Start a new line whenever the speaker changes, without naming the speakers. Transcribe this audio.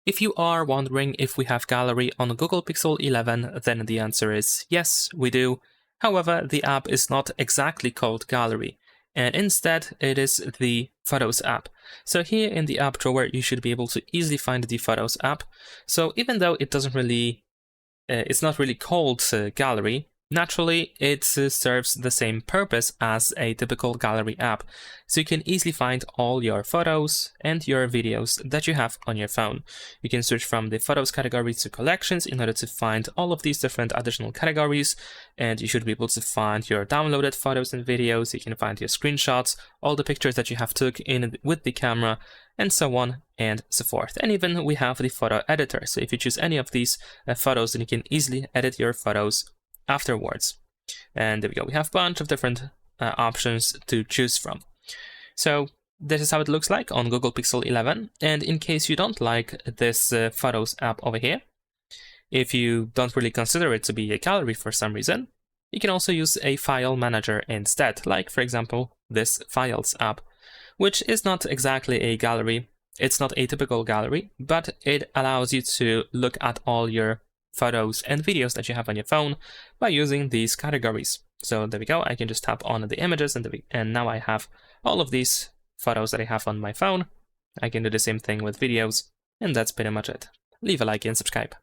If you are wondering if we have Gallery on Google Pixel 11, then the answer is yes, we do. However, the app is not exactly called Gallery, and instead it is the Photos app. So here in the app drawer, you should be able to easily find the Photos app. So even though it doesn't really, it's not really called Gallery, naturally, it serves the same purpose as a typical gallery app, so you can easily find all your photos and your videos that you have on your phone. You can switch from the photos category to collections in order to find all of these different additional categories, and you should be able to find your downloaded photos and videos. You can find your screenshots, all the pictures that you have took in with the camera, and so on and so forth. And even we have the photo editor, so if you choose any of these photos, then you can easily edit your photos afterwards. And there we go, we have a bunch of different options to choose from. So this is how it looks like on Google Pixel 11. And in case you don't like this Photos app over here, if you don't really consider it to be a gallery for some reason, you can also use a file manager instead, like for example this Files app, which is not exactly a gallery. It's not a typical gallery, but it allows you to look at all your photos and videos that you have on your phone by using these categories. So there we go, I can just tap on the images and now I have all of these photos that I have on my phone. I can do the same thing with videos, and that's pretty much it. Leave a like and subscribe.